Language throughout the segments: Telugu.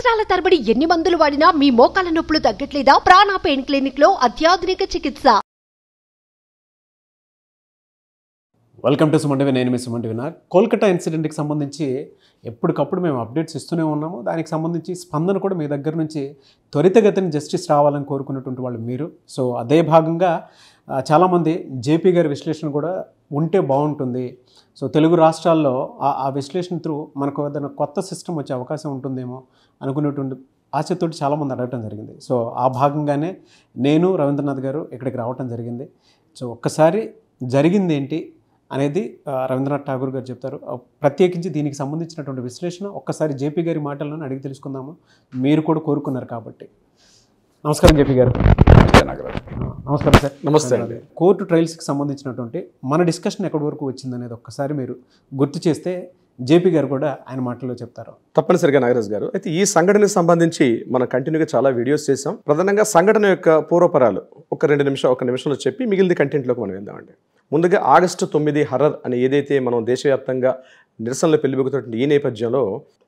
సంవత్సరాల తరబడి ఎన్ని మందులు వాడినా మీ మోకాల నొప్పులు తగ్గట్లేదా? ప్రాణ పెయిన్ క్లినిక్ లో అత్యాధునిక చికిత్స. వెల్కమ్ టు సుమంటివి. నేను మీ సుమంటి వినాయక్. కోల్కతా ఇన్సిడెంట్కి సంబంధించి ఎప్పటికప్పుడు మేము అప్డేట్స్ ఇస్తూనే ఉన్నాము. దానికి సంబంధించి స్పందన కూడా మీ దగ్గర నుంచి త్వరితగతిని జస్టిస్ రావాలని కోరుకున్నటువంటి వాళ్ళు మీరు. సో అదే భాగంగా చాలామంది జేపీ గారి విశ్లేషణ కూడా ఉంటే బాగుంటుంది. సో తెలుగు రాష్ట్రాల్లో ఆ విశ్లేషణ త్రూ మనకు ఏదైనా కొత్త సిస్టమ్ వచ్చే అవకాశం ఉంటుందేమో అనుకునేటువంటి ఆశతోటి చాలామంది అడగటం జరిగింది. సో ఆ భాగంగానే నేను రవీంద్రనాథ్ గారు ఇక్కడికి రావటం జరిగింది. సో ఒక్కసారి జరిగింది ఏంటి అనేది రవీంద్రనాథ్ ఠాగూర్ గారు చెప్తారు. ప్రత్యేకించి దీనికి సంబంధించినటువంటి విశ్లేషణ ఒక్కసారి జేపీ గారి మాటలను అడిగి తెలుసుకుందాము. మీరు కూడా కోరుకున్నారు కాబట్టి. నమస్కారం జేపీ గారు. నమస్కారం సార్. నమస్తే అండి. కోర్టు ట్రయల్స్కి సంబంధించినటువంటి మన డిస్కషన్ ఎక్కడి వరకు వచ్చిందనేది ఒక్కసారి మీరు గుర్తు చేస్తే జేపీ గారు కూడా ఆయన మాటల్లో చెప్తారు. తప్పనిసరిగా నాగరాజ్ గారు. అయితే ఈ సంఘటనకు సంబంధించి మనం కంటిన్యూగా చాలా వీడియోస్ చేసాం. ప్రధానంగా సంఘటన యొక్క పూర్వపరాలు ఒక నిమిషంలో చెప్పి మిగిలిన కంటెంట్లోకి మనం వెళ్దామండి. ముందుగా ఆగస్టు 9 హర్రర్ అని ఏదైతే మనం దేశవ్యాప్తంగా నిరసనలు పెళ్లిబుకుతున్న ఈ నేపథ్యంలో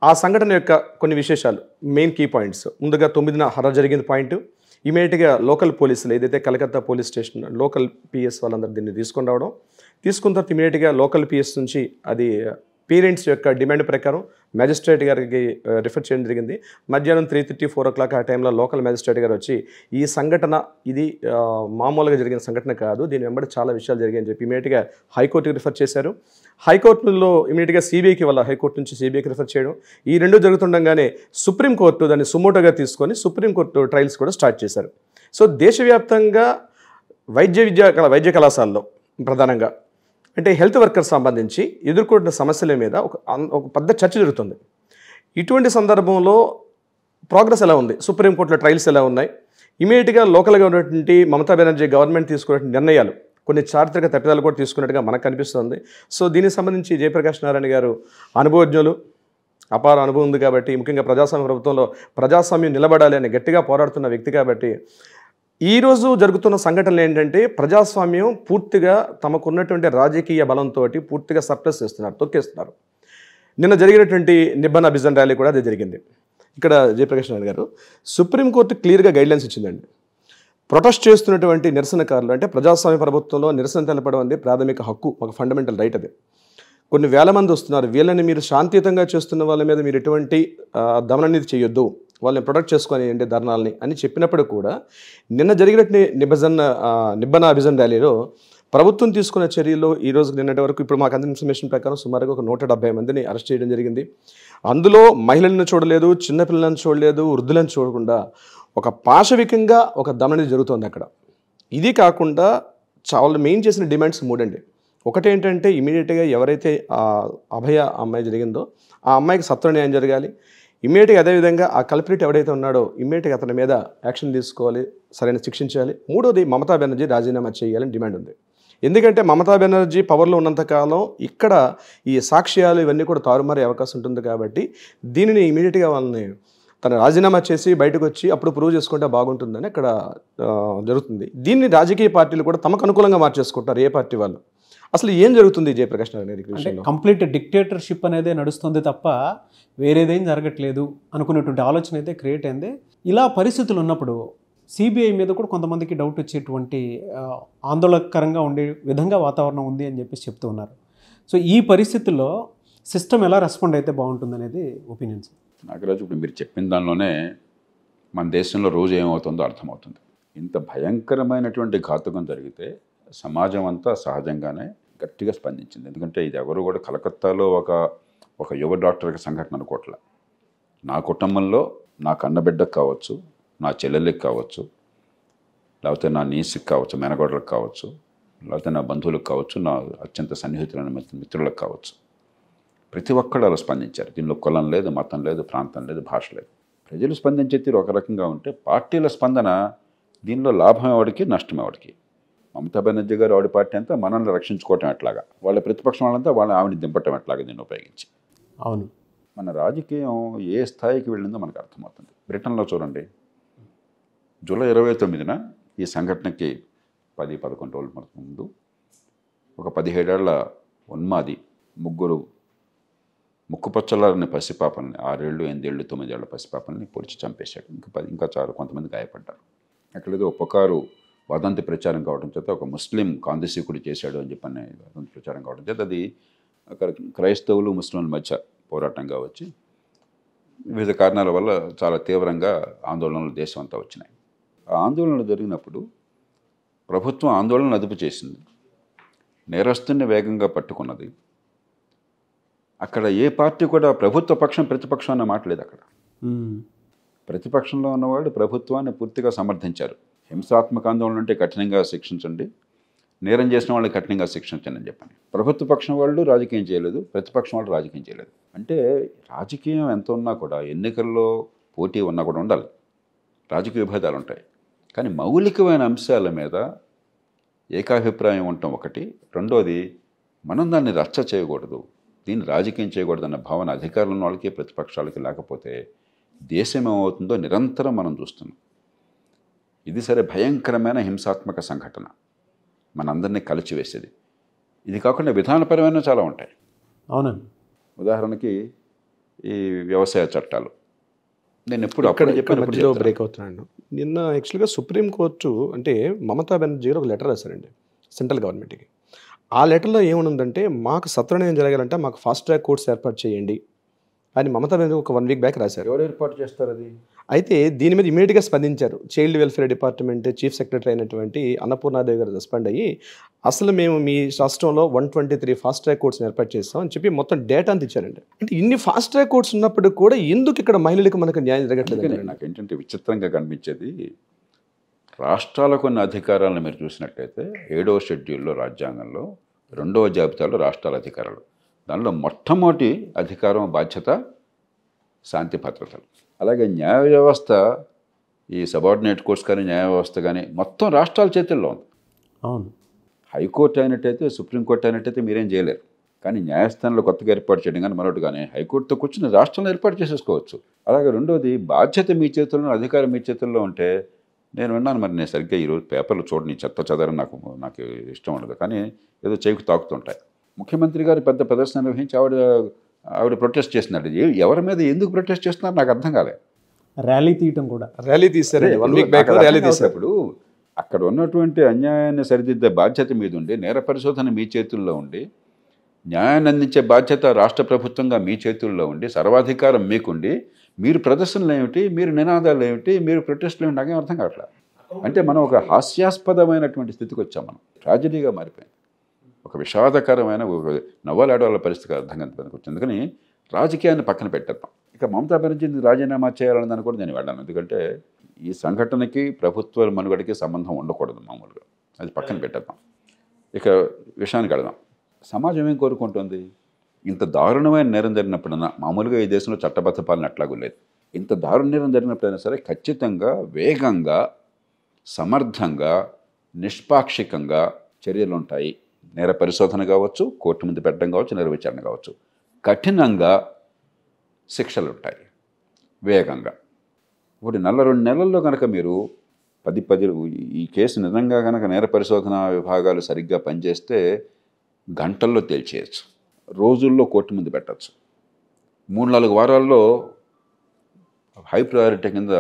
ఆ సంఘటన యొక్క కొన్ని విశేషాలు, మెయిన్ కీ పాయింట్స్. ముందుగా 9న హర్రర్ జరిగిన పాయింట్ ఇమీడియట్గా లోకల్ పోలీసులు ఏదైతే Calcutta police station local PS వాళ్ళందరూ దీన్ని తీసుకుని రావడం, తీసుకున్న తర్వాత ఇమీడియట్గా లోకల్ పిఎస్ నుంచి అది పేరెంట్స్ యొక్క డిమాండ్ ప్రకారం మ్యాజిస్ట్రేట్ గారికి రిఫర్ చేయడం జరిగింది. మధ్యాహ్నం 3:30, 4 o'clock ఆ టైంలో లోకల్ మ్యాజిస్ట్రేట్ గారు వచ్చి ఈ సంఘటన ఇది మామూలుగా జరిగిన సంఘటన కాదు, దీని వెంబడి చాలా విషయాలు జరిగాయని చెప్పి ఇమీడియట్గా హైకోర్టుకి రిఫర్ చేశారు. హైకోర్టులో ఇమీడియట్గా సిబిఐకి వల్ల హైకోర్టు నుంచి సిబిఐకి రిఫర్ చేయడం, ఈ రెండు జరుగుతుండగానే సుప్రీంకోర్టు దాన్ని సుమోటోగా తీసుకొని సుప్రీంకోర్టు ట్రయల్స్ కూడా స్టార్ట్ చేశారు. సో దేశవ్యాప్తంగా వైద్య కళాశాలలో ప్రధానంగా అంటే హెల్త్ వర్కర్స్ సంబంధించి ఎదుర్కొంటున్న సమస్యల మీద ఒక పెద్ద చర్చ జరుగుతుంది. ఇటువంటి సందర్భంలో ప్రోగ్రెస్ ఎలా ఉంది, సుప్రీంకోర్టులో ట్రయల్స్ ఎలా ఉన్నాయి, ఇమీడియట్గా లోకల్గా ఉన్నటువంటి మమతా బెనర్జీ గవర్నమెంట్ తీసుకున్న నిర్ణయాలు కొన్ని చారిత్రక తప్పిదాలు కూడా తీసుకున్నట్టుగా మనకు కనిపిస్తుంది. సో దీనికి సంబంధించి జయప్రకాష్ నారాయణ గారు అనుభవజ్ఞులు, అపార అనుభవం ఉంది కాబట్టి, ముఖ్యంగా ప్రజాస్వామ్య ప్రభుత్వంలో ప్రజాస్వామ్యం నిలబడాలి అని గట్టిగా పోరాడుతున్న వ్యక్తి కాబట్టి, ఈరోజు జరుగుతున్న సంఘటనలు ఏంటంటే ప్రజాస్వామ్యం పూర్తిగా తమకున్నటువంటి రాజకీయ బలంతో పూర్తిగా సప్రెస్ చేస్తున్నారు, తొక్కేస్తున్నారు. నిన్న జరిగినటువంటి నిబ్బన బిజన్ ర్యాలీ కూడా అదే జరిగింది. ఇక్కడ జయప్రకాష్ నారాయణ గారు సుప్రీంకోర్టు క్లియర్గా గైడ్లైన్స్ ఇచ్చిందండి. ప్రొటెస్ట్ చేస్తున్నటువంటి నిరసనకారులు అంటే ప్రజాస్వామ్య ప్రభుత్వంలో నిరసన తెలపడం అనేది ప్రాథమిక హక్కు, ఒక ఫండమెంటల్ రైట్. అది కొన్ని వేల మంది వస్తున్నారు, వీళ్ళని మీరు శాంతియుతంగా చేస్తున్న వాళ్ళ మీద మీరు ఎటువంటి దమననీతి చేయొద్దు, వాళ్ళని ప్రొటెక్ట్ చేసుకొని ఏంటి ధర్నాలని అని చెప్పినప్పుడు కూడా నిన్న జరిగినట్టు నిబ్బన అభిజన్ ర్యాలీలో ప్రభుత్వం తీసుకున్న చర్యలు ఈ రోజు నిన్నటి వరకు ఇప్పుడు మాకు అందిన ఇన్ఫర్మేషన్ ప్రకారం సుమారుగా ఒక 170 మందిని అరెస్ట్ చేయడం జరిగింది. అందులో మహిళలను చూడలేదు, చిన్నపిల్లలను చూడలేదు, వృద్ధులను చూడకుండా ఒక పాశవికంగా ఒక దమననీతి జరుగుతుంది అక్కడ. ఇది కాకుండా చాలా మెయిన్ చేసిన డిమాండ్స్ 3 అండి. ఒకటేంటంటే ఇమీడియట్గా ఎవరైతే అభయ అమ్మాయి జరిగిందో ఆ అమ్మాయికి సత్వర న్యాయం జరగాలి. ఇమీడియట్గా అదేవిధంగా ఆ కల్ప్రిట్ ఎవరైతే ఉన్నాడో ఇమీడియట్గా అతని మీద యాక్షన్ తీసుకోవాలి, సరైన శిక్షించాలి. 3వది మమతా బెనర్జీ రాజీనామా చేయాలని డిమాండ్ ఉంది. ఎందుకంటే మమతా బెనర్జీ పవర్లో ఉన్నంతకాలం ఇక్కడ ఈ సాక్ష్యాలు ఇవన్నీ కూడా తారుమారే అవకాశం ఉంటుంది కాబట్టి దీనిని ఇమీడియట్గా వాళ్ళని తను రాజీనామా చేసి బయటకు వచ్చి అప్పుడు ప్రూవ్ చేసుకుంటే బాగుంటుందని అక్కడ జరుగుతుంది. దీన్ని రాజకీయ పార్టీలు కూడా తమకు అనుకూలంగా మార్చేసుకుంటారు, ఏ పార్టీ వాళ్ళు. అసలు ఏం జరుగుతుంది జయప్రకాష్ నారాయణ? కంప్లీట్ డిక్టేటర్షిప్ అనేది నడుస్తుంది తప్ప వేరేదేం జరగట్లేదు అనుకునేటువంటి ఆలోచన అయితే క్రియేట్ అయింది. ఇలా పరిస్థితులు ఉన్నప్పుడు సిబిఐ మీద కూడా కొంతమందికి డౌట్ వచ్చేటువంటి ఆందోళనకరంగా ఉండే విధంగా వాతావరణం ఉంది అని చెప్పేసి చెప్తూ ఉన్నారు. సో ఈ పరిస్థితుల్లో సిస్టమ్ ఎలా రెస్పాండ్ అయితే బాగుంటుంది అనేది ఒపీనియన్స్. నాగరాజు, ఇప్పుడు మీరు చెప్పిన దానిలోనే మన దేశంలో రోజు ఏమవుతుందో అర్థమవుతుంది. ఇంత భయంకరమైనటువంటి ఘాతుకం జరిగితే సమాజం అంతా సహజంగానే గట్టిగా స్పందించింది. ఎందుకంటే ఇది ఎవరు కూడా కలకత్తాలో ఒక యువ డాక్టర్కి సంఘటన అనుకోవట్లే. నా కుటుంబంలో నా కన్నబిడ్డకు కావచ్చు, నా చెల్లెళ్ళకి కావచ్చు, లేకపోతే నా నీసుకి కావచ్చు, మేనగోడలకు కావచ్చు, లేకపోతే నా బంధువులకు కావచ్చు, నా అత్యంత సన్నిహితులైన మిత్రులకు కావచ్చు, ప్రతి ఒక్కళ్ళు అలా స్పందించారు. దీనిలో కులం లేదు, మతం లేదు, ప్రాంతం లేదు, భాష లేదు. ప్రజలు స్పందించే తీరు ఒక రకంగా ఉంటే పార్టీల స్పందన దీనిలో లాభం ఎవరికి, నష్టం ఎవరికి. మమతా బెనర్జీ గారు ఆవిడ పార్టీ అంతా మనల్ని రక్షించుకోవటం ఎట్లాగా, వాళ్ళ ప్రతిపక్షం వాళ్ళంతా ఆవిడని దింపటం ఎట్లాగా దీన్ని ఉపయోగించి. అవును, మన రాజకీయం ఏ స్థాయికి వెళ్ళిందో మనకు అర్థమవుతుంది. బ్రిటన్లో చూడండి, జూలై 29న ఈ సంఘటనకి 10-11 రోజుల ముందు ఒక 17 ఏళ్ల ఉన్మాది ముక్కుపచ్చలారని పసిపాపల్ని 6 ఏళ్ళు 8 ఏళ్ళు 9 ఏళ్ల పసిపాపల్ని పొడిచి చంపేశాడు. ఇంకా చాలా కొంతమంది గాయపడ్డారు. అక్కడేదో ఉపకారు వదంతి ప్రచారం కావడం చేత ఒక ముస్లిం కాందిశీకుడు చేశాడు అని చెప్పని వదంతి ప్రచారం కావడం చేత అది అక్కడ క్రైస్తవులు ముస్లింల మధ్య పోరాటంగా వచ్చి వివిధ కారణాల వల్ల చాలా తీవ్రంగా ఆందోళనలు దేశం అంతా వచ్చినాయి. ఆ ఆందోళనలు జరిగినప్పుడు ప్రభుత్వం ఆందోళనలు అదుపు చేసింది, నేరస్తుని వేగంగా పట్టుకున్నది. అక్కడ ఏ పార్టీ కూడా ప్రభుత్వ పక్షం ప్రతిపక్షం అన్న మాట లేదు. అక్కడ ప్రతిపక్షంలో ఉన్నవాళ్ళు ప్రభుత్వాన్ని పూర్తిగా సమర్థించారు. హింసాత్మక ఆందోళన అంటే కఠినంగా శిక్షించండి, నేరం చేసిన వాళ్ళని కఠినంగా శిక్షించండి అని చెప్పండి. ప్రభుత్వ పక్షం వాళ్ళు రాజకీయం చేయలేదు, ప్రతిపక్షం వాళ్ళు రాజకీయం చేయలేదు. అంటే రాజకీయం ఎంత ఉన్నా కూడా, ఎన్నికల్లో పోటీ ఉన్నా కూడా ఉండాలి, రాజకీయ విభేదాలు ఉంటాయి. కానీ మౌలికమైన అంశాల మీద ఏకాభిప్రాయం ఉండటం ఒకటి, రెండోది మనం దాన్ని రచ్చ చేయకూడదు, దీన్ని రాజకీయం చేయకూడదు అన్న భావన అధికారులు ఉన్న వాళ్ళకి ప్రతిపక్షాలకి లేకపోతే దేశం ఏమవుతుందో నిరంతరం మనం చూస్తున్నాం. ఇది సరే భయంకరమైన హింసాత్మక సంఘటన, మనందరినీ కలిచివేసేది. ఇది కాకుండా విధానపరమైన చాలా ఉంటాయి. అవునండి. ఉదాహరణకి ఈ వ్యవసాయ చట్టాలు, నేను ఎప్పుడు మధ్యలో బ్రేక్ అవుతున్నాను. నిన్న యాక్చువల్గా సుప్రీంకోర్టు అంటే మమతా బెనర్జీ గారు ఒక లెటర్ రాశారండి సెంట్రల్ గవర్నమెంట్కి. ఆ లెటర్లో ఏమనుందంటే మాకు సత్వరం జరగాలంటే మాకు ఫాస్ట్ ట్రాక్ కోర్ట్స్ ఏర్పాటు చేయండి అని మమతా బెనర్జీ ఒక 1 వీక్ బ్యాక్ రాశారు. ఎవరు ఏర్పాటు చేస్తారు అది? అయితే దీని మీద ఇమీడియట్గా స్పందించారు child welfare department chief secretary అయినటువంటి అన్నపూర్ణాదేవి గారు రెస్పాండ్ అయ్యి అసలు మేము మీ రాష్ట్రంలో 123 ఫాస్ట్ ట్రాక్ కోర్ట్స్ ఏర్పాటు చేస్తాం అని చెప్పి మొత్తం డేటా అంత ఇచ్చారండి. అంటే ఇన్ని ఫాస్ట్ ట్రాక్ కోర్ట్స్ ఉన్నప్పుడు కూడా ఎందుకు ఇక్కడ మహిళలకు మనకు న్యాయం జరగట్లేదు? నాకు ఏంటంటే విచిత్రంగా కనిపించేది, రాష్ట్రాలకు ఉన్న అధికారాలను మీరు చూసినట్లయితే 7వ షెడ్యూల్లో రాజ్యాంగంలో 2వ జాబితాలో రాష్ట్రాల అధికారాలు, దానిలో మొట్టమొదటి అధికారం బాధ్యత శాంతి భద్రతలు. అలాగే న్యాయ వ్యవస్థ, ఈ సబార్డినేట్ కోర్ట్స్ కానీ న్యాయ వ్యవస్థ కానీ మొత్తం రాష్ట్రాల చేతుల్లో ఉంది. అవును. హైకోర్టు అయినట్టయితే, సుప్రీంకోర్టు అయినట్టయితే మీరేం చేయలేరు. కానీ న్యాయస్థానంలో కొత్తగా ఏర్పాటు చేయడం కానీ మరొకటి కానీ హైకోర్టుతో కూర్చుని రాష్ట్రంలో ఏర్పాటు చేసేసుకోవచ్చు. అలాగే రెండోది బాధ్యత మీ చేతుల్లో, అధికారం మీ చేతుల్లో ఉంటే, నేను విన్నాను, మరి నేను సరిగ్గా ఈరోజు పేపర్లు చూడని చెత్త చదవడం నాకు ఇష్టం ఉండదు, కానీ ఏదో చేయికి తాకుతుంటాయి. ముఖ్యమంత్రి గారు పెద్ద ప్రదర్శన నిర్వహించి ఆవిడ ప్రొటెస్ట్ చేస్తున్నాడు. ఎవరి మీద ఎందుకు ప్రొటెస్ట్ చేస్తున్నారు నాకు అర్థం కాలే. ర్యాలీ తీయటం కూడా ర్యాలీ తీశారు. 1 వీక్ బ్యాక్ ర్యాలీ తీసేటప్పుడు అక్కడ ఉన్నటువంటి అన్యాయాన్ని సరిదిద్దే బాధ్యత మీద ఉండి, నేర పరిశోధన మీ చేతుల్లో ఉండి, న్యాయాన్ని అందించే బాధ్యత రాష్ట్ర ప్రభుత్వంగా మీ చేతుల్లో ఉండి, సర్వాధికారం మీకుండి, మీరు ప్రదర్శనలు ఏమిటి, మీరు నినాదాలు ఏమిటి, మీరు ప్రొటెస్టులు ఏమిటి, నాకేం అర్థం కావట్లేదు. అంటే మనం ఒక హాస్యాస్పదమైనటువంటి స్థితికి వచ్చాం, మనం ట్రాజడీగా మారిపోయింది, ఒక విషాదకరమైన నవ్వలాడవాళ్ళ పరిస్థితికి అర్థం వచ్చింది. అందుకని రాజకీయాన్ని పక్కన పెట్టేద్దాం. ఇక మమతా బెనర్జీని రాజీనామా చేయాలని కూడా నేను వెళ్ళాను. ఎందుకంటే ఈ సంఘటనకి ప్రభుత్వ మనుగడకి సంబంధం ఉండకూడదు మామూలుగా, అది పక్కన పెట్టేద్దాం. ఇక విషయానికి వెళదాం. సమాజం ఏం కోరుకుంటుంది? ఇంత దారుణమైన నేరం జరిగినప్పుడైనా, మామూలుగా ఈ దేశంలో చట్టబద్ధ పాలన అట్లాగూ లేదు, ఇంత దారుణ నేరం జరిగినప్పుడైనా సరే ఖచ్చితంగా వేగంగా, సమర్థంగా, నిష్పాక్షికంగా చర్యలు ఉంటాయి. నేర పరిశోధన కావచ్చు, కోర్టు ముందు పెట్టడం కావచ్చు, నేర విచారణ కావచ్చు, కఠినంగా శిక్షలు ఉంటాయి వేగంగా. ఇప్పుడు 2 నెలల్లో కనుక మీరు 10 ఈ కేసు నిజంగా కనుక నేర పరిశోధన విభాగాలు సరిగ్గా పనిచేస్తే గంటల్లో తేల్చేయచ్చు, రోజుల్లో కోర్టు ముందు పెట్టచ్చు, 3-4 వారాల్లో హై ప్రయారిటీ కింద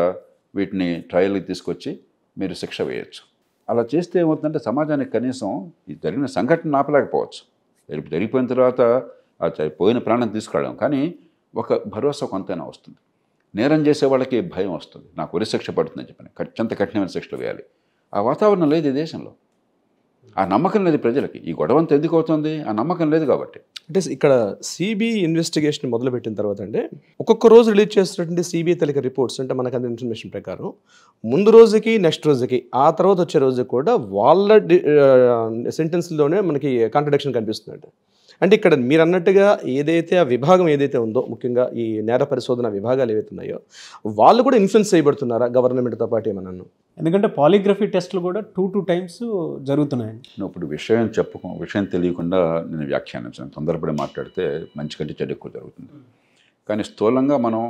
వీటిని ట్రయల్కి తీసుకొచ్చి మీరు శిక్ష వేయచ్చు. అలా చేస్తే ఏమవుతుందంటే సమాజానికి కనీసం ఈ జరిగిన సంఘటన ఆపలేకపోవచ్చు, జరిగిపోయిన తర్వాత పోయిన ప్రాణం తీసుకురావడం, కానీ ఒక భరోసా కొంతైనా వస్తుంది. నేరం చేసే వాళ్ళకి భయం వస్తుంది, నాకు ఉరి శిక్ష పడుతుందని చెప్పని అత్యంత కఠినమైన శిక్షలు వేయాలి. ఆ వాతావరణం లేదు ఈ దేశంలో, ఆ నమ్మకం లేదు ప్రజలకి. ఈ గొడవంత ఎందుకు అవుతుంది? ఆ నమ్మకం లేదు కాబట్టి. అంటే ఇక్కడ సిబిఐ ఇన్వెస్టిగేషన్ మొదలుపెట్టిన తర్వాత అంటే ఒక్కొక్క రోజు రిలీజ్ చేస్తున్నటువంటి సిబిఐ తలిక రిపోర్ట్స్ అంటే మనకు అందిన ఇన్ఫర్మేషన్ ప్రకారం ముందు రోజుకి, నెక్స్ట్ రోజుకి, ఆ తర్వాత వచ్చే రోజు కూడా వాళ్ళ సెంటెన్స్లోనే మనకి కాంట్రడిక్షన్ కనిపిస్తుంది. అంటే ఇక్కడ మీరు అన్నట్టుగా ఏదైతే ఆ విభాగం ఏదైతే ఉందో, ముఖ్యంగా ఈ నేర పరిశోధన విభాగాలు ఏవైతే ఉన్నాయో వాళ్ళు కూడా ఇన్ఫ్లుయెన్స్ చేయబడుతున్నారా గవర్నమెంట్తో పాటు ఏమన్నాను? ఎందుకంటే పాలిగ్రఫీ టెస్టులు కూడా 2 times జరుగుతున్నాయి. ఇప్పుడు విషయం తెలియకుండా నేను వ్యాఖ్యానించాను, తొందరపడి మాట్లాడితే మంచి కంటే చెడు ఎక్కువ జరుగుతుంది. కానీ స్థూలంగా మనం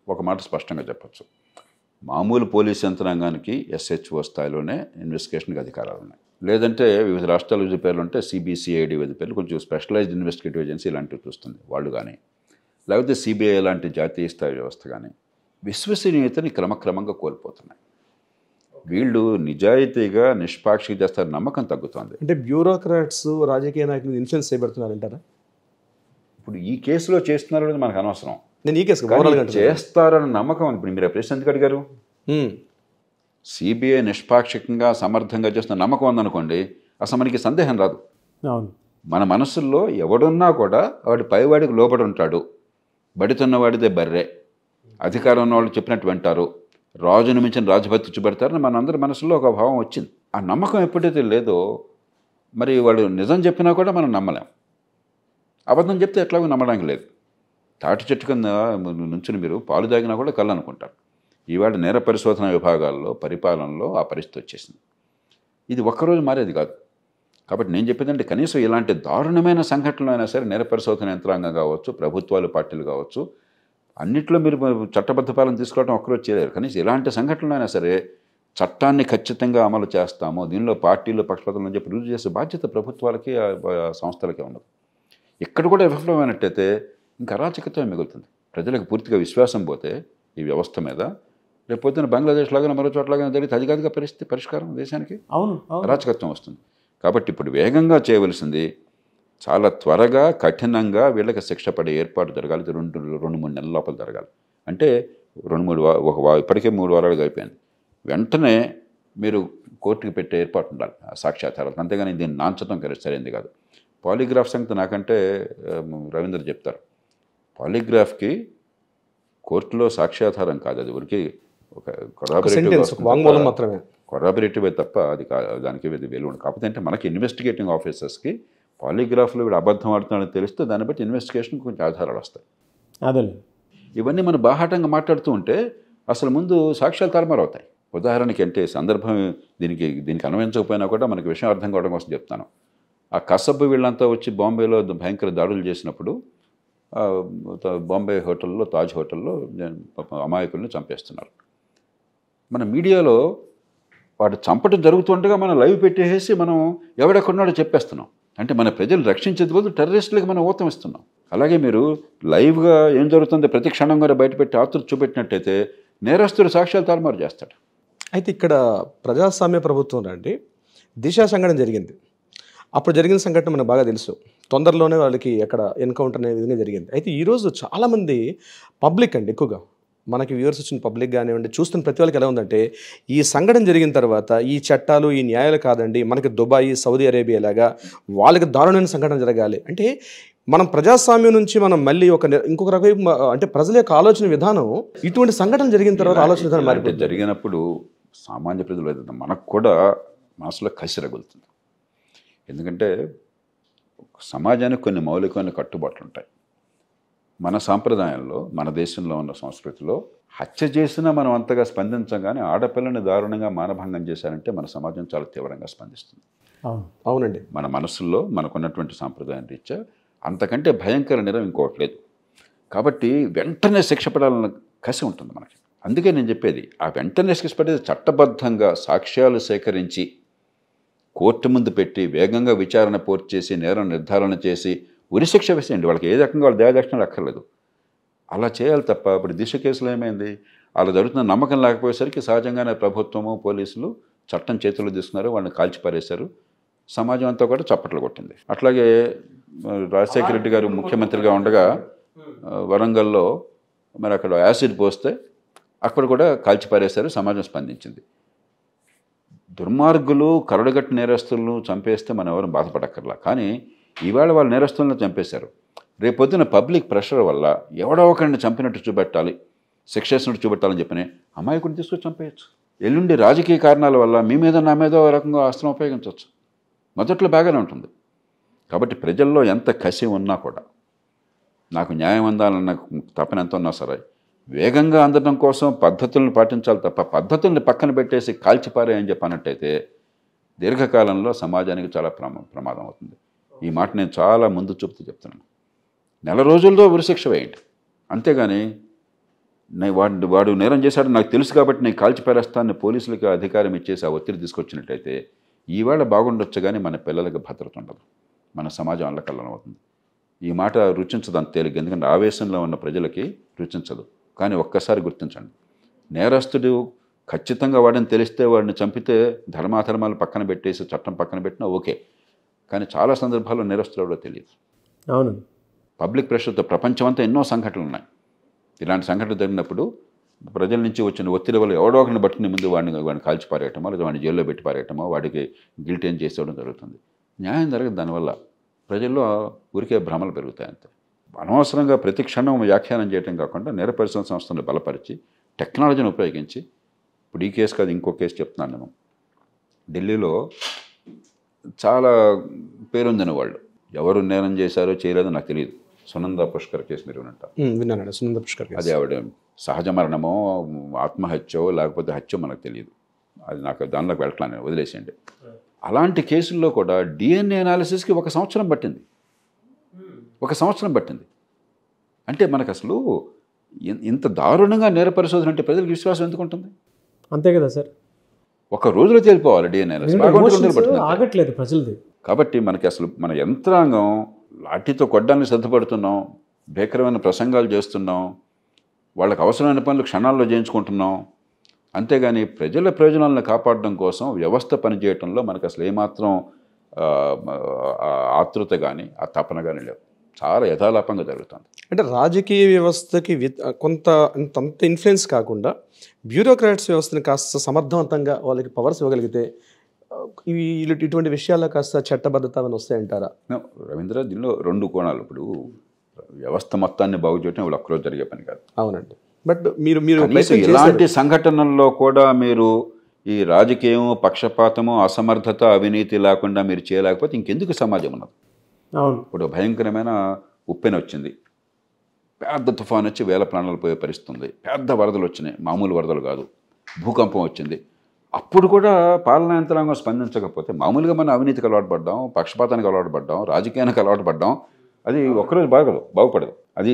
ఒక మాట స్పష్టంగా చెప్పచ్చు, మామూలు పోలీస్ యంత్రాంగానికి SHO స్థాయిలోనే ఇన్వెస్టిగేషన్కి అధికారాలు ఉన్నాయి. లేదంటే వివిధ రాష్ట్రాల వివిధ పేర్లు ఉంటే CBCID వివిధ పేర్లు, కొంచెం స్పెషలైజ్డ్ ఇన్వెస్టిగేటివ్ ఏజెన్సీ ఇలాంటివి చూస్తుంది వాళ్ళు. కానీ లేకపోతే సిబిఐ లాంటి జాతీయ స్థాయి వ్యవస్థ కానీ విశ్వసనీయతని క్రమక్రమంగా కోల్పోతున్నాయి. వీళ్ళు నిజాయితీగా నిష్పాక్షిక చేస్తారు, నమ్మకం తగ్గుతుంది. అంటే బ్యూరోక్రాట్స్ రాజకీయ నాయకులు ఇన్ఫ్లుయెన్స్ చేయబడుతున్నారంటారా? ఇప్పుడు ఈ కేసులో చేస్తున్నారు అనేది మనకు అనవసరం. నేను ఈ కేసు చేస్తారని నమ్మకం. ఇప్పుడు మీరు ప్రశ్న ఎందుకు అడిగారు? సిబిఐ నిష్పాక్షికంగా సమర్థంగా చేస్తున్న నమ్మకం ఉందనుకోండి, అసలు మనకి సందేహం రాదు. అవును, మన మనసుల్లో ఎవడున్నా కూడా వాడి పైవాడికి లోబడి ఉంటాడు, బడితున్నవాడిదే బర్రె, అధికారం ఉన్న వాళ్ళు చెప్పినట్టు వింటారు, రాజును మించిన రాజభక్తి చూపెడతారని మనందరి మనసులో ఒక భావం వచ్చింది. ఆ నమ్మకం ఎప్పుడైతే లేదో మరి వాడు నిజం చెప్పినా కూడా మనం నమ్మలేం. అబద్ధం చెప్తే ఎట్లాగో నమ్మడానికి లేదు. తాటి చెట్టు కింద నుంచుని మీరు పాలు తాగినా కూడా కళ్ళు అనుకుంటారు. ఈవాడు నేర పరిశోధన విభాగాల్లో పరిపాలనలో ఆ పరిస్థితి వచ్చేసింది. ఇది ఒక్కరోజు మారేది కాదు. కాబట్టి నేను చెప్పేదంటే కనీసం ఇలాంటి దారుణమైన సంఘటనలు అయినా సరే నేర పరిశోధన యంత్రాంగం కావచ్చు, ప్రభుత్వాలు, పార్టీలు కావచ్చు, అన్నింటిలో మీరు చట్టబద్ధ పాలన తీసుకోవడం ఒక్కరోజు చేయలేరు. కనీసం ఇలాంటి సంఘటనలు అయినా సరే చట్టాన్ని ఖచ్చితంగా అమలు చేస్తాము, దీనిలో పార్టీలు పక్షపాతం అని చెప్పి రుజువు చేసే బాధ్యత ప్రభుత్వాలకి సంస్థలకే ఉండదు. ఇక్కడ కూడా విఫలమైనట్టయితే ఇంకా అరాచకత్వం మిగులుతుంది. ప్రజలకు పూర్తిగా విశ్వాసం పోతే ఈ వ్యవస్థ మీద రేపు పొద్దున బంగ్లాదేశ్ లాగా మరో చోట్లగా జరిగితే అది కాదుగా పరిష్కారం దేశానికి. అవును, అరాచకత్వం వస్తుంది. కాబట్టి ఇప్పుడు వేగంగా చేయవలసింది చాలా త్వరగా కఠినంగా వీళ్ళకి శిక్ష పడే ఏర్పాటు జరగాలి. 2-3 నెలల లోపల జరగాలి. అంటే 2-3 ఇప్పటికే 3 వారాలుగా అయిపోయింది. వెంటనే మీరు కోర్టుకి పెట్టే ఏర్పాటు ఉండాలి సాక్ష్యాధారాలు. అంతేగాని దీన్ని నాంచడం సరైనది కాదు. పాలిగ్రాఫ్ సంగతి నాకంటే రవీంద్ర చెప్తారు. పాలిగ్రాఫ్కి కోర్టులో సాక్ష్యాధారం కాదు, అది ఊరికి ఒక కొరాబరేటివ్ తప్ప అది దానికి వెలువ. కాకపోతే అంటే మనకి ఇన్వెస్టిగేటింగ్ ఆఫీసర్స్కి పాలిగ్రాఫ్లో వీడు అబద్ధం ఆడుతున్నాడని తెలిస్తే దాన్ని బట్టి ఇన్వెస్టిగేషన్ కొంచెం ఆధారాలు వస్తాయి. అదే ఇవన్నీ మనం బాహాటంగా మాట్లాడుతూ ఉంటే అసలు ముందు సాక్ష్యాలు తారుమారవుతాయి. ఉదాహరణకి అంటే సందర్భం దీనికి అన్వయించకపోయినా కూడా మనకి విషయం అర్థం కావడం కోసం చెప్తాను. ఆ కసబ్ వీళ్ళంతా వచ్చి బాంబేలో భయంకర దాడులు చేసినప్పుడు బాంబే హోటల్లో, తాజ్ హోటల్లో అమాయకుల్ని చంపేస్తున్నారు. మన మీడియాలో వాడు చంపటం జరుగుతుండగా మనం లైవ్ పెట్టేసి మనం ఎవడెక్కడున్నాడో చెప్పేస్తున్నాం. అంటే మన ప్రజలు రక్షించేది బదులు టెర్రరిస్టులకు మనం ఊతం ఇస్తున్నాం. అలాగే మీరు లైవ్గా ఏం జరుగుతుందో ప్రతి క్షణం కూడా బయటపెట్టి ఆతృత చూపెట్టినట్టయితే నేరస్తుడు సాక్ష్యాలు తారుమారు చేస్తాడు. అయితే ఇక్కడ ప్రజాస్వామ్య ప్రభుత్వం అండి దిశ సంఘటన జరిగింది. అప్పుడు జరిగిన సంఘటన మనకు బాగా తెలుసు. తొందరలోనే వాళ్ళకి అక్కడ ఎన్కౌంటర్ అనే విధంగా జరిగింది. అయితే ఈరోజు చాలామంది పబ్లిక్ అండి, ఎక్కువగా మనకి వ్యూవర్స్ వచ్చిన పబ్లిక్ కానివ్వండి, చూస్తున్న ప్రతి వాళ్ళకి ఎలా ఉందంటే ఈ సంఘటన జరిగిన తర్వాత ఈ చట్టాలు, ఈ న్యాయాలు కాదండి, మనకి దుబాయ్, సౌదీ అరేబియా లాగా వాళ్ళకి దారుణమైన సంఘటన జరగాలి అంటే మనం ప్రజాస్వామ్యం నుంచి మనం మళ్ళీ ఇంకొక రకం అంటే ప్రజల యొక్క ఆలోచన విధానం ఇటువంటి సంఘటన జరిగిన తర్వాత ఆలోచన విధానం మారిపోతుంది. జరిగినప్పుడు సామాన్య ప్రజలు మనకు కూడా మనసులో కసి రగులుతుంది. ఎందుకంటే సమాజానికి కొన్ని మౌలికమైన కట్టుబాట్లు ఉంటాయి. మన సాంప్రదాయంలో, మన దేశంలో ఉన్న సంస్కృతిలో హత్య చేసినా మనం అంతగా స్పందించగానే ఆడపిల్లని దారుణంగా మానభంగం చేశారంటే మన సమాజం చాలా తీవ్రంగా స్పందిస్తుంది. అవునండి, మన మనసుల్లో మనకున్నటువంటి సాంప్రదాయం రీత్యా అంతకంటే భయంకర నేరం ఇంకోటి లేదు. కాబట్టి వెంటనే శిక్ష పడాలన్న కసి ఉంటుంది మనకి. అందుకే నేను చెప్పేది ఆ వెంటనే శిక్ష పడేది చట్టబద్ధంగా సాక్ష్యాలు సేకరించి కోర్టు ముందు పెట్టి వేగంగా విచారణ పూర్తి చేసి నేరం నిర్ధారణ చేసి ఉరిశిక్ష వేసేయండి. వాళ్ళకి ఏ రకంగా వాళ్ళు దయాదక్షిణలు అక్కర్లేదు, అలా చేయాలి తప్ప ఇప్పుడు దిశ కేసులో ఏమైంది, అలా జరుగుతున్న నమ్మకం లేకపోయేసరికి సహజంగానే ప్రభుత్వము, పోలీసులు చట్టం చేతుల్లో తీసుకున్నారు, వాళ్ళని కాల్చిపారేశారు. సమాజం అంతా కూడా చప్పట్లు కొట్టింది. అట్లాగే రాజశేఖర రెడ్డి గారు ముఖ్యమంత్రిగా ఉండగా వరంగల్లో మరి అక్కడ యాసిడ్ పోస్తే అక్కడ కూడా కాల్చిపారేశారు, సమాజం స్పందించింది. దుర్మార్గులు, కరడుగట్టు నేరస్తులను చంపేస్తే మనం ఎవరు బాధపడక్కర్లా. కానీ ఈవేళ వాళ్ళు నేరస్తులను చంపేశారు. రేపొద్దున పబ్లిక్ ప్రెషర్ వల్ల ఎవడో ఒకరిని చంపినట్టు చూపెట్టాలి, శిక్ష వేసినట్టు చూపెట్టాలని చెప్పని అమాయకుడిని తీసుకొచ్చి చంపేయచ్చు. ఎల్లుండి రాజకీయ కారణాల వల్ల మీ మీద నా మీద ఒక రకంగా అస్త్రం ఉపయోగించవచ్చు. మొదట్లో బాగానే ఉంటుంది. కాబట్టి ప్రజల్లో ఎంత కసి ఉన్నా కూడా, నాకు న్యాయం అందాలన్న తపన ఎంత ఉన్నా సరే వేగంగా అందడం కోసం పద్ధతులను పాటించాలి తప్ప పద్ధతుల్ని పక్కన పెట్టేసి కాల్చిపారే అని చెప్పన్నట్టయితే దీర్ఘకాలంలో సమాజానికి చాలా ప్రమాదం అవుతుంది. ఈ మాట నేను చాలా ముందు చూపుతూ చెప్తున్నాను. 4 రోజుల్లో ఉరిశిక్ష వేయండి, అంతేగాని వాడు నేరం చేశాడు నాకు తెలుసు కాబట్టి నేను కాల్చిపారేస్తానని పోలీసులకి అధికారం ఇచ్చేసి ఆ ఒత్తిడి తీసుకొచ్చినట్టయితే ఈవేళ బాగుండొచ్చు, కానీ మన పిల్లలకి భద్రత ఉండదు, మన సమాజం అల్లకల్లం అవుతుంది. ఈ మాట రుచించదు అంత తేలిక, ఎందుకంటే ఆవేశంలో ఉన్న ప్రజలకి రుచించదు. కానీ ఒక్కసారి గుర్తించండి, నేరస్తుడు ఖచ్చితంగా వాడిని తెలిస్తే వాడిని చంపితే ధర్మాధర్మాలు పక్కన పెట్టేసి చట్టం పక్కన పెట్టినా ఓకే. కానీ చాలా సందర్భాల్లో నేరస్తుడు ఎవడో తెలియదు. అవును, పబ్లిక్ ప్రెషర్తో ప్రపంచం అంతా ఎన్నో సంఘటనలు ఉన్నాయి. ఇలాంటి సంఘటనలు జరిగినప్పుడు ప్రజల నుంచి వచ్చిన ఒత్తిడి వల్ల ఎవడో ఒకరిని పట్టుకుని ముందు వాడిని కాల్చి పారేయటమో, లేదా వాడిని జైల్లో పెట్టి పారేయటమో, వాడికి గిల్ట్ ఏం చేసేయడం జరుగుతుంది. న్యాయం జరగదు. దానివల్ల ప్రజల్లో ఊరికే భ్రమలు పెరుగుతాయి అంతే. అనవసరంగా ప్రతి క్షణం వ్యాఖ్యానం చేయడం కాకుండా నేర పరిశోధన సంస్థను బలపరిచి టెక్నాలజీని ఉపయోగించి, ఇప్పుడు ఈ కేసు కాదు ఇంకో కేసు చెప్తున్నాను నేను. ఢిల్లీలో చాలా పేరొందిన వాళ్ళు, ఎవరు నేరం చేశారో చేయలేదో నాకు తెలియదు, సునంద పుష్కర్ కేసు మీరు వినంటారు. విన్నానండి, సునంద పుష్కర్ కేసు. అది ఆవిడ సహజ మరణమో ఆత్మహత్యో లేకపోతే హత్యో మనకు తెలియదు, అది నాకు దానిలోకి వెళ్ళట్లా, వదిలేసేయండి. అలాంటి కేసుల్లో కూడా DNA అనాలిసిస్కి 1 సంవత్సరం పట్టింది. 1 సంవత్సరం పట్టింది. అంటే మనకు అసలు ఇంత దారుణంగా నేర పరిశోధన అంటే ప్రజలకు విశ్వాసం ఎందుకు ఉంటుంది? అంతే కదా సార్, 1 రోజులో తేలిపోవాలి DNA అనాలిసిస్. ఆగట్లేదు ప్రజలది. కాబట్టి మనకి అసలు మన యంత్రాంగం లాఠీతో కొట్టడానికి సిద్ధపడుతున్నాం, భీకరమైన ప్రసంగాలు చేస్తున్నాం, వాళ్ళకి అవసరమైన పనులు క్షణాల్లో చేయించుకుంటున్నాం. అంతేగాని ప్రజల ప్రయోజనాలను కాపాడడం కోసం వ్యవస్థ పనిచేయటంలో మనకు అసలు ఏమాత్రం ఆతృత కానీ ఆ తపన కానీ లేవు. చాలా యథాలాపంగా జరుగుతుంది. అంటే రాజకీయ వ్యవస్థకి కొంత అంత ఇన్ఫ్లుయెన్స్ కాకుండా బ్యూరోక్రాట్స్ వ్యవస్థని కాస్త సమర్థవంతంగా వాళ్ళకి పవర్స్ ఇవ్వగలిగితే ఇటువంటి విషయాల్లో కాస్త చట్టబద్ధత అని వస్తాయంటారా? రవీంద్ర, దీనిలో 2 కోణాలు. ఇప్పుడు వ్యవస్థ మొత్తాన్ని బాగు చేయడం వాళ్ళు ఒక్కరోజు జరిగే పని కాదు. అవునండి, బట్ మీరు ఇలాంటి సంఘటనల్లో కూడా మీరు ఈ రాజకీయం, పక్షపాతము, అసమర్థత, అవినీతి లేకుండా మీరు చేయలేకపోతే ఇంకెందుకు సమాజం ఉన్నది? అవును, ఇప్పుడు భయంకరమైన ఉప్పెన వచ్చింది, పెద్ద తుఫాన్ వచ్చి 1000 ప్రాణాలు పోయే పరిస్థితుంది, పెద్ద వరదలు వచ్చినాయి, మామూలు వరదలు కాదు, భూకంపం వచ్చింది. అప్పుడు కూడా పాలనా యంత్రాంగం స్పందించకపోతే, మామూలుగా మనం అవినీతికి అలవాటు పడ్డాం, పక్షపాతానికి అలవాటు పడ్డాం, రాజకీయానికి అలవాటు పడ్డాం, అది ఒక్కరోజు బాగుపడదు. అది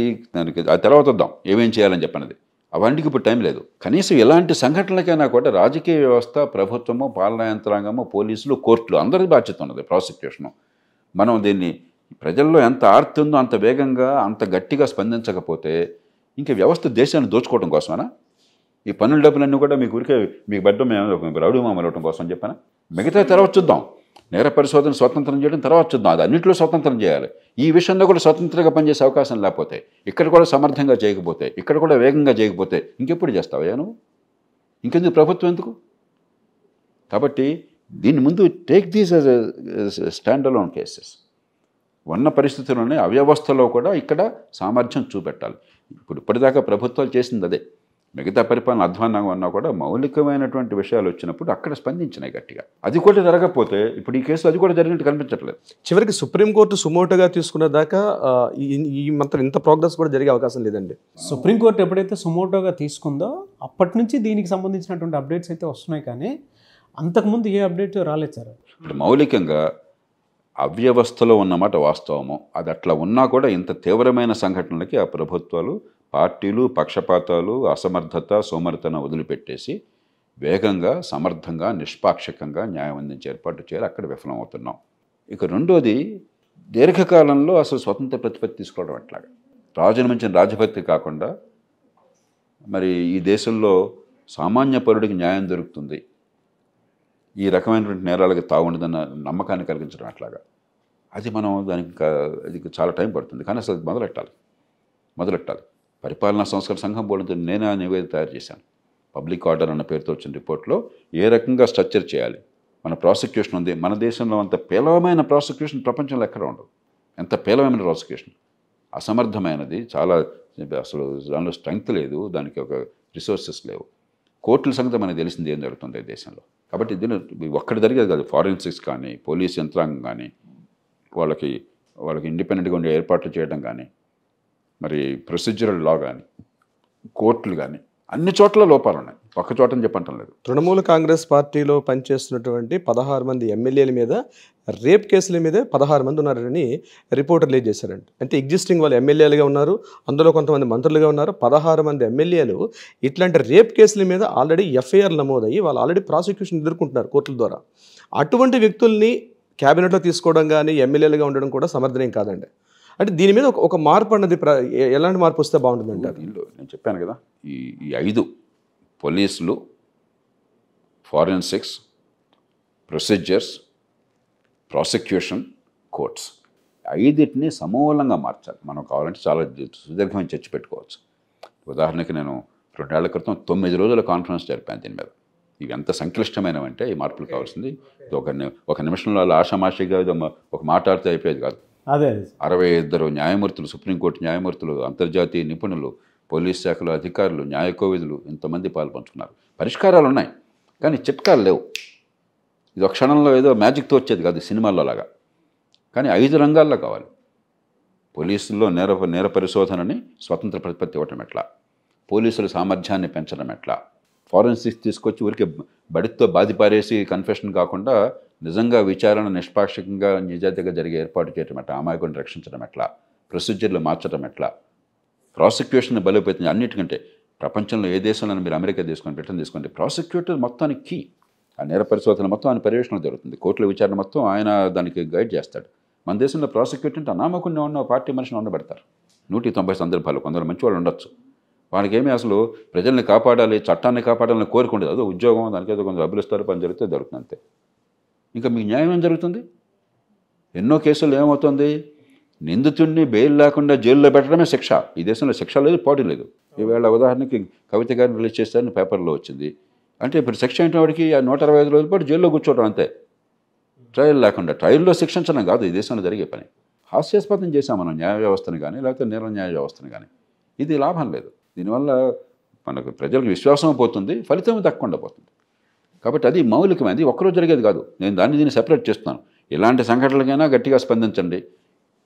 తర్వాత వద్దాం ఏమేం చేయాలని చెప్పినది. అవన్నిటికి ఇప్పుడు టైం లేదు. కనీసం ఎలాంటి సంఘటనలకైనా కూడా రాజకీయ వ్యవస్థ, ప్రభుత్వము, పాలనా యంత్రాంగము, పోలీసులు, కోర్టులు అందరి బాధ్యత ఉన్నది, ప్రాసిక్యూషను. మనం దీన్ని ప్రజల్లో ఎంత ఆర్తి ఉందో అంత వేగంగా, అంత గట్టిగా స్పందించకపోతే ఇంక వ్యవస్థ దేశాన్ని దోచుకోవడం కోసమేనా? ఈ పన్నుల డబ్బులన్నీ కూడా మీకు ఊరికే మీకు బెడ్డం మేము రౌడీ మామూలు ఇవ్వడం కోసం అని చెప్పానా? మిగతా తర్వాత చూద్దాం. నేర పరిశోధన స్వతంత్రం చేయడం తర్వాత చూద్దాం. అది అన్నింటిలో స్వతంత్రం చేయాలి. ఈ విషయంలో కూడా స్వతంత్రంగా పనిచేసే అవకాశం లేకపోతే, ఇక్కడ కూడా సమర్థంగా చేయకపోతే, ఇక్కడ కూడా వేగంగా చేయకపోతే ఇంకెప్పుడు చేస్తావయ్యా నువ్వు? ఇంకెందుకు ప్రభుత్వం ఎందుకు? కాబట్టి దీని ముందు take these as stand alone cases. ఉన్న పరిస్థితుల్లోనే అవ్యవస్థలో కూడా ఇక్కడ సామర్థ్యం చూపెట్టాలి. ఇప్పటిదాకా ప్రభుత్వాలు చేసింది అదే. మిగతా పరిపాలన అధ్వానంగా ఉన్నా కూడా మౌలికమైనటువంటి విషయాలు వచ్చినప్పుడు అక్కడ స్పందించినాయి గట్టిగా. అది కూడా జరగకపోతే ఇప్పుడు ఈ కేసు అది కూడా జరిగినట్టు కనిపించట్లేదు. చివరికి సుప్రీంకోర్టు సుమోటోగా తీసుకున్న దాకా ఈ మాత్రం ఇంత ప్రోగ్రెస్ కూడా జరిగే అవకాశం లేదండి. సుప్రీంకోర్టు ఎప్పుడైతే సుమోటోగా తీసుకుందో అప్పటి నుంచి దీనికి సంబంధించినటువంటి అప్డేట్స్ అయితే వస్తున్నాయి, కానీ అంతకుముందు ఏ అప్డేట్ రాలేదు సార్. ఇప్పుడు మౌలికంగా అవ్యవస్థలో ఉన్నమాట వాస్తవము. అది అట్లా ఉన్నా కూడా ఇంత తీవ్రమైన సంఘటనలకి ఆ ప్రభుత్వాలు, పార్టీలు, పక్షపాతాలు, అసమర్థత, సోమరితన వదిలిపెట్టేసి వేగంగా, సమర్థంగా, నిష్పాక్షికంగా న్యాయం అందించే ఏర్పాటు చేయాలి. అక్కడ విఫలమవుతున్నాం. ఇక రెండోది, దీర్ఘకాలంలో అసలు స్వతంత్ర ప్రతిపత్తి తీసుకోవడం అట్లాగా రాజును మించిన రాజభక్తి కాకుండా మరి ఈ దేశంలో సామాన్య పౌరుడికి న్యాయం దొరుకుతుంది, ఈ రకమైనటువంటి నేరాలకి తాగుండదన్న నమ్మకాన్ని కలిగించడం అట్లాగా, అది మనం దానికి చాలా టైం పడుతుంది. కానీ అసలు మొదలెట్టాలి. పరిపాలనా సంస్కరణ సంఘం బోర్డుతో నేను ఆ నివేదిక తయారు చేశాను. పబ్లిక్ ఆర్డర్ అన్న పేరుతో వచ్చిన రిపోర్ట్లో ఏ రకంగా స్ట్రక్చర్ చేయాలి. మన ప్రాసిక్యూషన్ ఉంది, మన దేశంలో అంత పేలవమైన ప్రాసిక్యూషన్ ప్రపంచంలో ఎక్కడ ఉండదు. ఎంత పేలవమైన ప్రాసిక్యూషన్, అసమర్థమైనది, చాలా అసలు దానిలో స్ట్రెంగ్త్ లేదు, దానికి ఒక రిసోర్సెస్ లేవు. కోర్టుల సంగతి మనకు తెలిసింది ఏం జరుగుతుంది దేశంలో. కాబట్టి దీని ఒక్కటి జరిగేది కాదు. ఫారెన్సిక్స్ కానీ, పోలీస్ యంత్రాంగం కానీ, వాళ్ళకి ఇండిపెండెంట్గా ఉండే ఏర్పాట్లు చేయడం కానీ, మరి ప్రొసీజరల్ లా కానీ, కోర్టులు కానీ, అన్ని చోట్ల లోపాలు ఉన్నాయి. ఒక్క చోట అని చెప్పంటం లేదు. తృణమూల కాంగ్రెస్ పార్టీలో పనిచేస్తున్నటువంటి 16 మంది ఎమ్మెల్యేల మీద రేప్ కేసుల మీద 16 మంది ఉన్నారని రిపోర్ట్ రిలీజ్ చేశారండి. అంటే ఎగ్జిస్టింగ్ వాళ్ళు ఎమ్మెల్యేలుగా ఉన్నారు, అందులో కొంతమంది మంత్రులుగా ఉన్నారు. 16 మంది ఎమ్మెల్యేలు ఇట్లాంటి రేప్ కేసుల మీద ఆల్రెడీ ఎఫ్ఐఆర్ నమోదయ్యి వాళ్ళు ఆల్రెడీ ప్రాసిక్యూషన్ ఎదుర్కొంటున్నారు కోర్టుల ద్వారా. అటువంటి వ్యక్తుల్ని క్యాబినెట్లో తీసుకోవడం కానీ, ఎమ్మెల్యేలుగా ఉండడం కూడా సమర్థనీయం కాదండి. అంటే దీని మీద ఒక మార్పు అన్నది ఎలాంటి మార్పు వస్తే బాగుంటుంది అంటారు? దీనిలో నేను చెప్పాను కదా, ఈ 5 పోలీసులు, ఫారెన్సిక్స్, ప్రొసీజర్స్, ప్రాసిక్యూషన్, కోర్ట్స్, 5టిని సమూలంగా మార్చాలి. మనం కావాలంటే చాలా సుదీర్ఘమైన చర్చ పెట్టుకోవచ్చు. ఉదాహరణకి నేను 2 ఏళ్ల క్రితం 9 రోజుల కాన్ఫరెన్స్ జరిపాను దీని మీద. ఇవి ఎంత సంక్లిష్టమైనవంటే ఈ మార్పులు కావాల్సింది ఒక నిమిషంలో ఆషామాషిగా ఒక మాట్లాడితే అయిపోయేది కాదు. అదే 62 న్యాయమూర్తులు, సుప్రీంకోర్టు న్యాయమూర్తులు, అంతర్జాతీయ నిపుణులు, పోలీస్ శాఖల అధికారులు, న్యాయ కోవిదులు ఇంతమంది పాల్పంచుకున్నారు. పరిష్కారాలు ఉన్నాయి కానీ చిట్కాలు లేవు. ఇది ఒక క్షణంలో ఏదో మ్యాజిక్తో వచ్చేది కాదు సినిమాల్లో లాగా. కానీ 5 రంగాల్లో కావాలి. పోలీసుల్లో నేర పరిశోధనని స్వతంత్ర ప్రతిపత్తి ఇవ్వటం ఎట్లా, పోలీసుల సామర్థ్యాన్ని పెంచడం ఎట్లా, ఫారెన్సిక్స్ తీసుకొచ్చి ఊరికి బడితో బాధిపారేసి కన్ఫెషన్ కాకుండా నిజంగా విచారణ నిష్పాక్షికంగా నిజాయితీగా జరిగే ఏర్పాటు చేయటం ఎట్లా, అమాయకుని రక్షించడం ఎట్లా, ప్రొసీజర్లు మార్చడం ఎట్లా, ప్రాసిక్యూషన్ బలోపేతం. అన్నిటికంటే ప్రపంచంలో ఏ దేశంలో మీరు అమెరికా తీసుకోండి, బ్రిటన్ తీసుకోండి, ప్రాసిక్యూటర్ మొత్తానికి కీ. ఆ నేర పరిశోధన మొత్తం ఆయన పర్యవేక్షణ జరుగుతుంది. కోర్టుల విచారణ మొత్తం ఆయన దానికి గైడ్ చేస్తాడు. మన దేశంలో ప్రాసిక్యూటర్ అంటే అనామకుడిని ఉన్న పార్టీ మనిషిని ఉండబెడతారు. 190 సందర్భాలు. కొందరు మంచి వాళ్ళు ఉండొచ్చు, వాళ్ళకి ఏమీ అసలు ప్రజల్ని కాపాడాలి, చట్టాన్ని కాపాడాలని కోరుకుంటుంది. అదో ఉద్యోగం, దానికి ఏదో కొంచెం డబ్బులు ఇస్తారు, పని జరిగితే జరుగుతుంది అంతే. ఇంకా మీ న్యాయం ఏం జరుగుతుంది? ఎన్నో కేసులు ఏమవుతుంది, నిందితుడిని బెయిల్ లేకుండా జైల్లో పెట్టడమే శిక్ష. ఈ దేశంలో శిక్ష లేదు, పాటు లేదు. ఈవేళ ఉదాహరణకి కవిత గారిని రిలీజ్ చేస్తారని పేపర్లో వచ్చింది. అంటే ఇప్పుడు శిక్ష ఏంటి వాడికి? 165 రోజుల పాటు జైల్లో కూర్చోవడం అంతే, ట్రయల్ లేకుండా. ట్రయల్లో శిక్షించడం కాదు ఈ దేశంలో జరిగే పని. హాస్యాస్పదం చేశాం మనం న్యాయ వ్యవస్థను కానీ, లేకపోతే న్యాయ వ్యవస్థను కానీ. ఇది లాభం లేదు. దీనివల్ల మనకు ప్రజలకు విశ్వాసం పోతుంది, ఫలితం తక్కువ పోతుంది. కాబట్టి అది మౌలికమైనది, ఒక్కరోజు జరిగేది కాదు. నేను దీన్ని సెపరేట్ చేస్తున్నాను. ఇలాంటి సంఘటనలకైనా గట్టిగా స్పందించండి,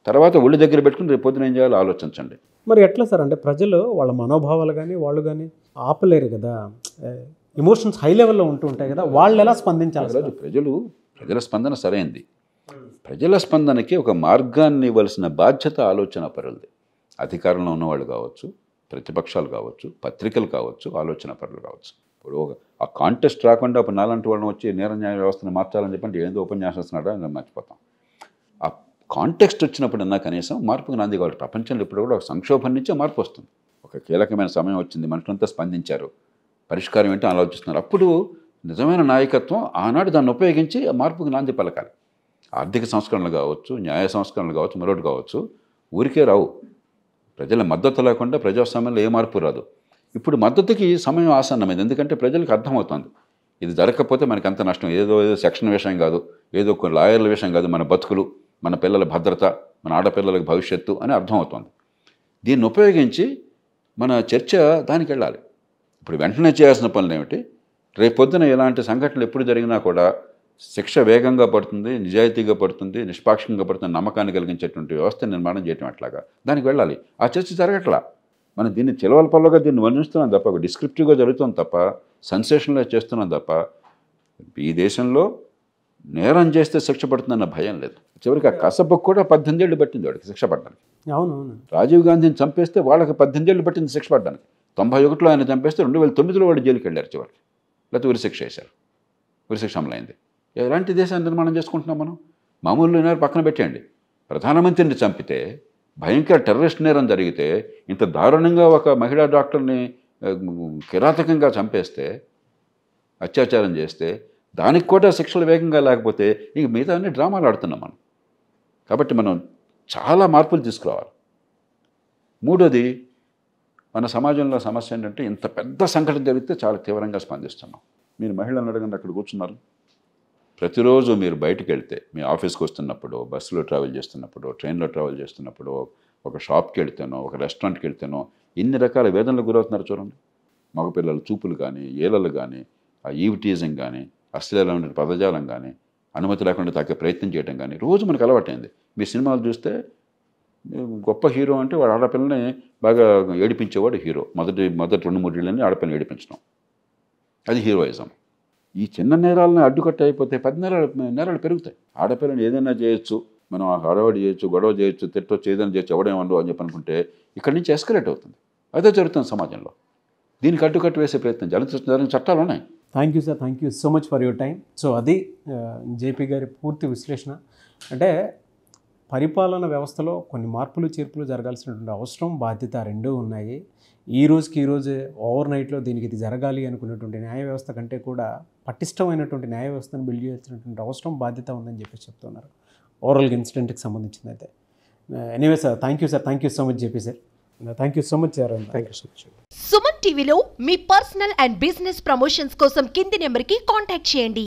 తర్వాత ఒళ్ళు దగ్గర పెట్టుకుని రేపు పొద్దున ఏం చేయాలో ఆలోచించండి. మరి ఎట్లా సార్? అంటే ప్రజలు వాళ్ళ మనోభావాలు కానీ వాళ్ళు కానీ ఆపలేరు కదా, ఎమోషన్స్ హై లెవెల్లో ఉంటూ ఉంటాయి కదా, వాళ్ళు ఎలా స్పందించాలి? ప్రజల స్పందన సరైంది. ప్రజల స్పందనకి ఒక మార్గాన్ని ఇవ్వాల్సిన బాధ్యత ఆలోచన పరులది. అధికారంలో ఉన్నవాళ్ళు కావచ్చు, ప్రతిపక్షాలు కావచ్చు, పత్రికలు కావచ్చు, ఆలోచన పరులు కావచ్చు. ఇప్పుడు ఆ కాంటెస్ట్ రాకుండా ఇప్పుడు నాలాంటి వాళ్ళని వచ్చి న్యాయ వ్యవస్థను మార్చాలని చెప్పంటే ఏదో ఉపన్యాసం ఇస్తున్నాడో అని మర్చిపోతాం. ఆ కాంటెక్స్ట్ వచ్చినప్పుడన్నా కనీసం మార్పుకు నాంది కావాలి. ప్రపంచంలో ఇప్పుడు కూడా ఒక సంక్షోభం నుంచే మార్పు వస్తుంది. ఒక కీలకమైన సమయం వచ్చింది, మనుషులంతా స్పందించారు, పరిష్కారం ఏంటో ఆలోచిస్తున్నారు. అప్పుడు నిజమైన నాయకత్వం ఆనాడు దాన్ని ఉపయోగించి ఆ మార్పుకు నాంది పలకాలి. ఆర్థిక సంస్కరణలు కావచ్చు, న్యాయ సంస్కరణలు కావచ్చు, మరొకటి కావచ్చు, ఊరికే రావు. ప్రజల మద్దతు లేకుండా ప్రజాస్వామ్యంలో ఏ మార్పు రాదు. ఇప్పుడు మద్దతుకి సమయం ఆసన్నమైంది. ఎందుకంటే ప్రజలకు అర్థమవుతుంది ఇది జరగకపోతే మనకి అంత నష్టం. ఏదో సెక్షన్ విషయం కాదు, ఏదో కొన్ని లాయర్ల విషయం కాదు, మన బతుకులు, మన పిల్లల భద్రత, మన ఆడపిల్లలకు భవిష్యత్తు అని అర్థమవుతుంది. దీన్ని ఉపయోగించి మన చర్చ దానికి వెళ్ళాలి. ఇప్పుడు వెంటనే చేయాల్సిన పనులు ఏమిటి? రేపొద్దున ఇలాంటి సంఘటనలు ఎప్పుడు జరిగినా కూడా శిక్ష వేగంగా పడుతుంది, నిజాయితీగా పడుతుంది, నిష్పాక్షంగా పడుతుంది, నమ్మకాన్ని కలిగించేటువంటి వ్యవస్థ నిర్మాణం చేయటం ఎట్లాగా దానికి వెళ్ళాలి. ఆ చర్చ జరగట్లా. మనం దీన్ని చిలవల పల్లగా దీన్ని వర్ణిస్తున్నాం తప్ప, ఒక డిస్క్రిప్టివ్గా జరుగుతుంది తప్ప, సెన్సేషన్లో చేస్తున్నాం తప్ప, ఈ దేశంలో నేరం చేస్తే శిక్ష పడుతుందన్న భయం లేదు. చివరికి ఆ కసబకు కూడా 18 ఏళ్ళు పట్టింది వాడికి శిక్ష పడడానికి. అవునవును. రాజీవ్ గాంధీని చంపేస్తే వాళ్ళకి 18 ఏళ్ళు పట్టింది శిక్ష పడడానికి. 91లో ఆయన చంపేస్తే 2009లో వాడు జైలుకి వెళ్ళారు చివరికి, లేకపోతే ఉరిశిక్ష వేశారు, ఉరిశిక్ష అమలైంది. ఎలాంటి దేశాన్ని నిర్మాణం చేసుకుంటున్నాం మనం? మామూలు నేరం పక్కన పెట్టండి, ప్రధానమంత్రిని చంపితే, భయంకర టెర్రరిస్ట్ నేరం జరిగితే, ఇంత దారుణంగా ఒక మహిళా డాక్టర్ని కిరాతకంగా చంపేస్తే, అత్యాచారం చేస్తే, దానికి కూడా శిక్షలు వేగంగా లేకపోతే ఇంక మిగతా అన్ని డ్రామాలు ఆడుతున్నాం మనం. కాబట్టి మనం చాలా మార్పులు తీసుకురావాలి. మూడోది, మన సమాజంలో సమస్య ఏంటంటే ఇంత పెద్ద సంఘటన జరిగితే చాలా తీవ్రంగా స్పందిస్తున్నాం. మీరు మహిళలను అడగండి, అక్కడ కూర్చున్నారు, ప్రతిరోజు మీరు బయటికి వెళ్తే, మీ ఆఫీస్కి వస్తున్నప్పుడు, బస్సులో ట్రావెల్ చేస్తున్నప్పుడు, ట్రైన్లో ట్రావెల్ చేస్తున్నప్పుడు, ఒక షాప్కి వెళ్తేనో, ఒక రెస్టారెంట్కి వెళ్తేనో ఇన్ని రకాల వేదనలు గురవుతున్నారు చూడండి. మగపిల్లల చూపులు కానీ, ఏలలు కానీ, ఆ ఈవ్ టీజింగ్ కానీ, అశ్లీలమైన పదజాలం కానీ, అనుమతి లేకుండా తాకే ప్రయత్నం చేయడం కానీ రోజు మనకు అలవాటైంది. మీ సినిమాలు చూస్తే గొప్ప హీరో అంటే వాడు ఆడపిల్లని బాగా ఏడిపించేవాడు హీరో. మొదటి 2-3 ఏళ్ళని ఆడపిల్లని ఏడిపించడం, అది హీరోయిజం. ఈ చిన్న నేరాలను అడ్డుకట్ట అయిపోతే 10 నేరాలు పెరుగుతాయి. ఆడపిల్లని ఏదైనా చేయొచ్చు, మనం హడావడి చేయొచ్చు, గొడవ చేయొచ్చు, తిట్టొచ్చు, ఏదైనా చేయొచ్చు, ఎవడేమో అని చెప్పి అనుకుంటే ఇక్కడి నుంచి ఎస్కలేట్ అవుతుంది. అదే జరుగుతుంది సమాజంలో. దీనికి అడ్డుకట్టు వేసే ప్రయత్నం జరిగిన చట్టాలు ఉన్నాయి. Thank you sir, thank you so much for your time. So అది జేపీ గారి పూర్తి విశ్లేషణ. అంటే పరిపాలన వ్యవస్థలో కొన్ని మార్పులు చేర్పులు జరగాల్సినటువంటి అవసరం బాధ్యత రెండూ ఉన్నాయి. ఈ రోజు ఓవర్ నైట్లో దీనికి ఇది జరగాలి అనుకున్నటువంటి న్యాయ వ్యవస్థ కంటే కూడా పటిష్టమైనటువంటి న్యాయ వ్యవస్థను బిల్డ్ చేయాల్సినటువంటి అవసరం బాధ్యత ఉందని చెప్పేసి చెప్తున్నారు ఓవరాల్గా ఇన్సిడెంట్కి సంబంధించింది అయితే. Anyway sir, thank you so much JP sir. Thank you so much sir. Thank you so much. Suman టీవీలో మీ పర్సనల్ అండ్ బిజినెస్ ప్రమోషన్స్ కోసం కింది నెంబర్కి కాంటాక్ట్ చేయండి.